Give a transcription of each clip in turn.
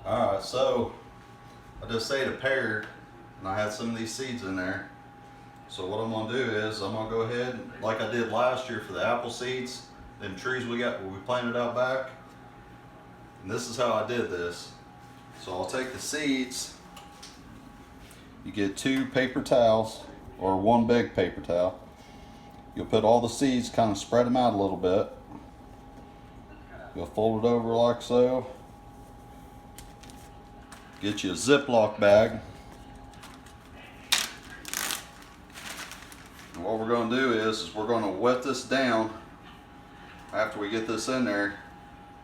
Alright, so I just ate a pear and I had some of these seeds in there. So what I'm gonna do is I'm gonna go ahead, like I did last year for the apple seeds, them trees we planted out back. And this is how I did this. So I'll take the seeds. You get 2 paper towels or 1 big paper towel. You'll put all the seeds, kind of spread them out a little bit. You'll fold it over like so. Get you a Ziploc bag. And what we're going to do is we're going to wet this down after we get this in there.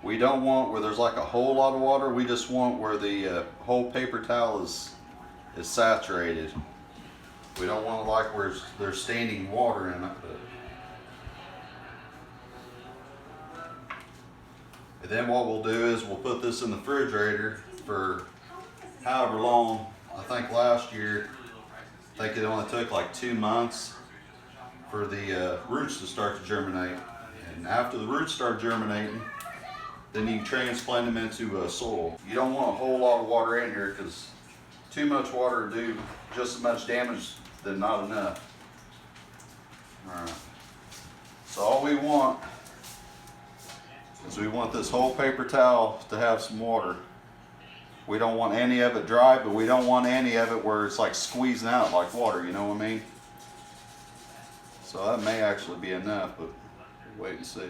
We don't want where there's like a whole lot of water. We just want where the whole paper towel is saturated. We don't want to like where there's standing water in it. And then what we'll do is we'll put this in the refrigerator for however long. I think last year, I think it only took like 2 months for the roots to start to germinate. And after the roots start germinating, then you can transplant them into soil. You don't want a whole lot of water in here because too much water will do just as much damage than not enough. Alright. So all we want is we want this whole paper towel to have some water. We don't want any of it dry, but we don't want any of it where it's like squeezing out like water, you know what I mean? So that may actually be enough, but wait and see.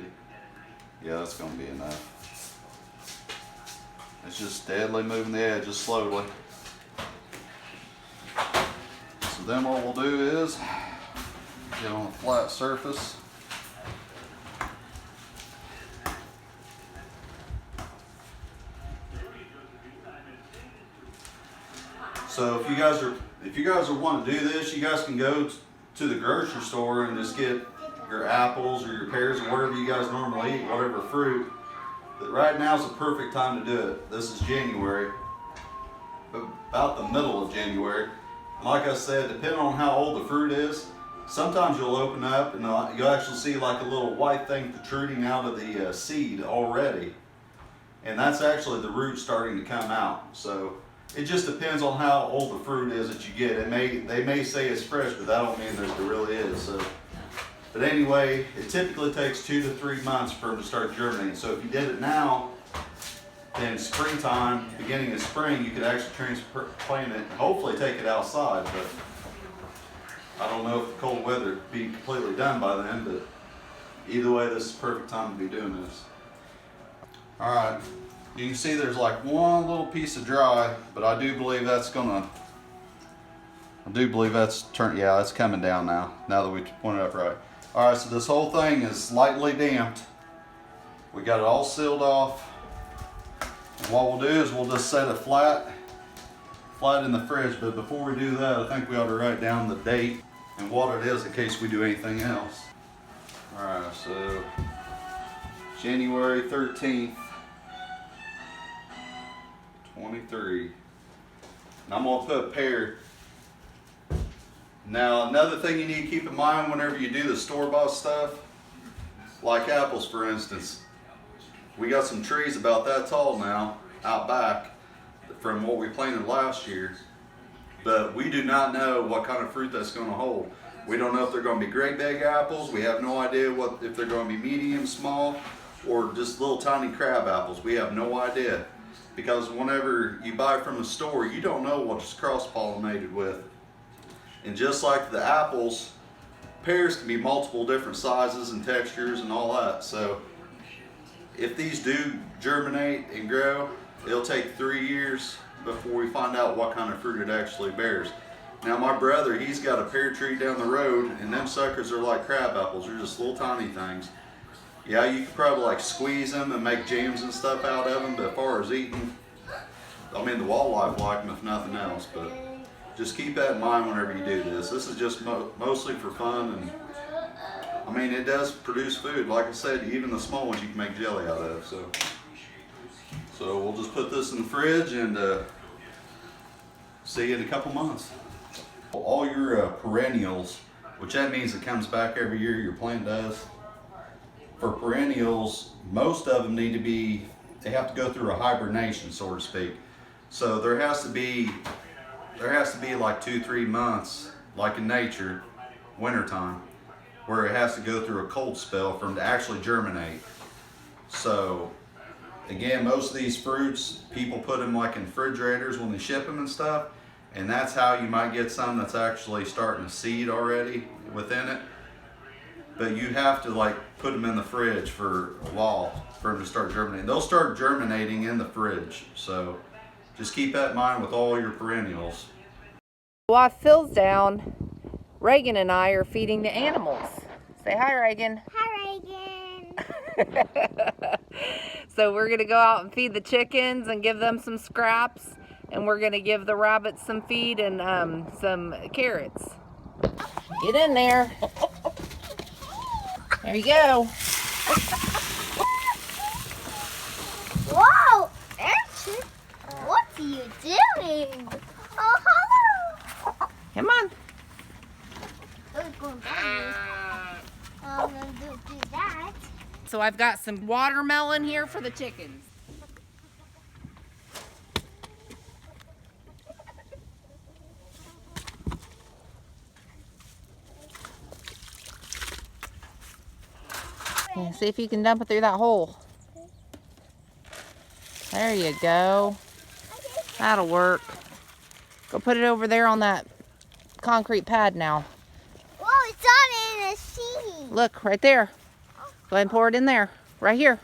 Yeah, that's going to be enough. It's just steadily moving the edges slowly. So then what we'll do is get on a flat surface. So if you guys are wanting to do this, you guys can go to the grocery store and just get your apples or your pears or whatever you guys normally eat, whatever fruit. But right now is the perfect time to do it. This is January, about the middle of January. And like I said, depending on how old the fruit is, sometimes you'll open up and you'll actually see like a little white thing protruding out of the seed already. And that's actually the root starting to come out. So it just depends on how old the fruit is that you get. They may say it's fresh, but that don't mean that it really is. So, but anyway, it typically takes 2 to 3 months for them to start germinating. So if you did it now, then springtime, beginning of spring, you could actually transplant it and hopefully take it outside. But I don't know if the cold weather would be completely done by then. But either way, this is the perfect time to be doing this. All right. You can see there's like one little piece of dry, but I do believe that's it's coming down now that we point it up right. All right, so this whole thing is lightly damped. We got it all sealed off. And what we'll do is we'll just set it flat in the fridge, but before we do that, I think we ought to write down the date and what it is in case we do anything else. All right, so January 13th. 23. And I'm going to put pear. Now another thing you need to keep in mind whenever you do the store-bought stuff, like apples for instance, we got some trees about that tall now out back from what we planted last year, but we do not know what kind of fruit that's going to hold. We don't know if they're going to be great big apples. We have no idea if they're going to be medium, small, or just little tiny crab apples. We have no idea. Because whenever you buy from a store, you don't know what it's cross-pollinated with. And just like the apples, pears can be multiple different sizes and textures and all that. So if these do germinate and grow, it'll take 3 years before we find out what kind of fruit it actually bears. Now my brother, he's got a pear tree down the road, and them suckers are like crab apples. They're just little tiny things. Yeah, you could probably like squeeze them and make jams and stuff out of them, but as far as eating, I mean the wildlife like them if nothing else, but just keep that in mind whenever you do this. This is just mostly for fun, and I mean it does produce food. Like I said, even the small ones you can make jelly out of. So we'll just put this in the fridge and see you in a couple months. All your perennials, which that means it comes back every year, your plant does. For perennials, most of them they have to go through a hibernation, so to speak. So there has to be like 2-3 months, like in nature, wintertime, where it has to go through a cold spell for them to actually germinate. So again, most of these fruits, people put them like in refrigerators when they ship them and stuff, and that's how you might get some that's actually starting to seed already within it. But you have to like put them in the fridge for a while for them to start germinating. They'll start germinating in the fridge, so just keep that in mind with all your perennials. While Phil's down, Reagan and I are feeding the animals. Say hi, Reagan. Hi, Reagan. So we're gonna go out and feed the chickens and give them some scraps, and we're gonna give the rabbits some feed and some carrots. Get in there. There you go. Whoa, Airship, what are you doing? Oh, hello. Come on. Oh, it's going down. I'm going to do that. So I've got some watermelon here for the chickens. Okay, see if you can dump it through that hole. There you go. That'll work. Go put it over there on that concrete pad now. Whoa, it's on in a sea. Look, right there. Go ahead and pour it in there. Right here.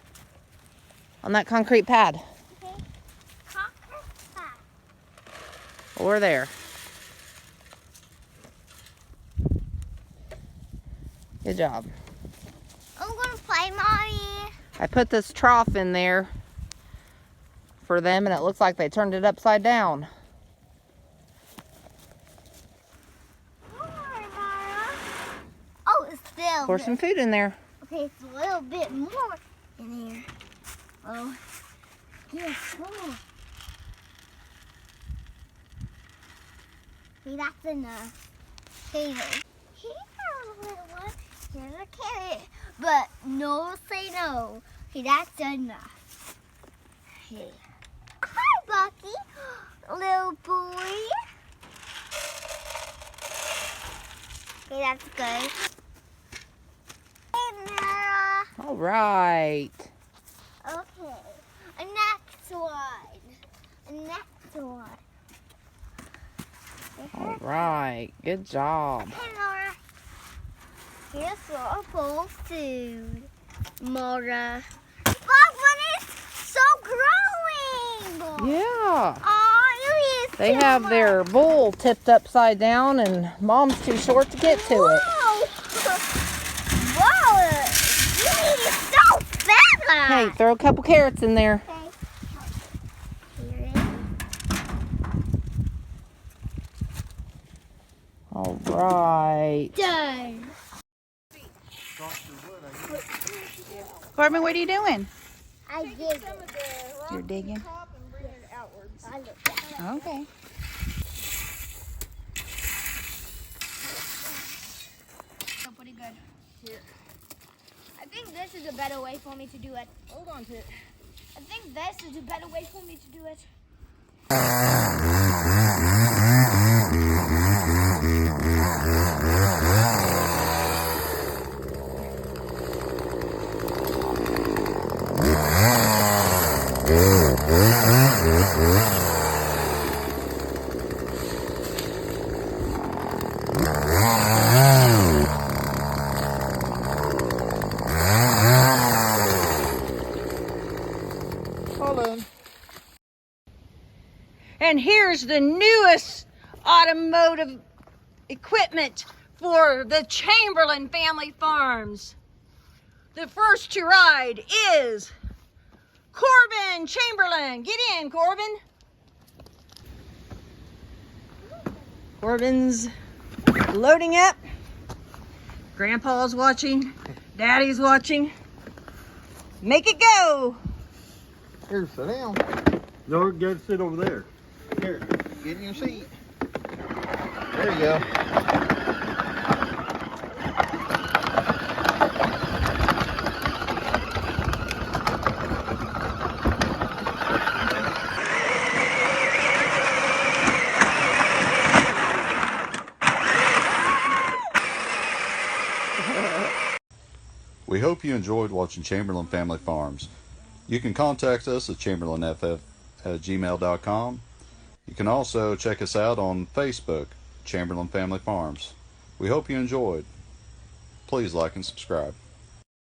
On that concrete pad. Okay. Over there. Good job. I'm going to play, Mommy. I put this trough in there for them, and it looks like they turned it upside down. More, Mara. Oh, it's still. Pour some food in there. Okay, it's a little bit more in here. Oh, yes, more. Okay, that's enough. Okay, here's a little one. Here's a carrot. But no, say no. Okay, that's enough. Okay. Hi, Bucky, little boy. Okay, that's good. Hey, Mara. All right. Okay, a next one. A next one. All right. Good job. Hey, Laura. Here's your full food, Mara. Look, one is so growing. Yeah. Oh, They have their bowl tipped upside down, and Mom's too short to get to it. Whoa! Whoa! This is so fat. Hey, throw a couple carrots in there. Okay. All right. Done. Corbin, what are you doing? I did it. You're digging? I looked at it. Okay. Pretty good. Here. I think this is a better way for me to do it. Hold on to it. I think this is a better way for me to do it. Hold on. And here's the newest automotive equipment for the Chamberlain family farms. The first to ride is Corbin Chamberlain. Get in, Corbin. Corbin's loading up. Grandpa's watching. Daddy's watching. Make it go. Here, sit down. No, go sit over there. Here, get in your seat. There you go. We hope you enjoyed watching Chamberlain Family Farms. You can contact us at chamberlainff@gmail.com. You can also check us out on Facebook, Chamberlain Family Farms. We hope you enjoyed. Please like and subscribe.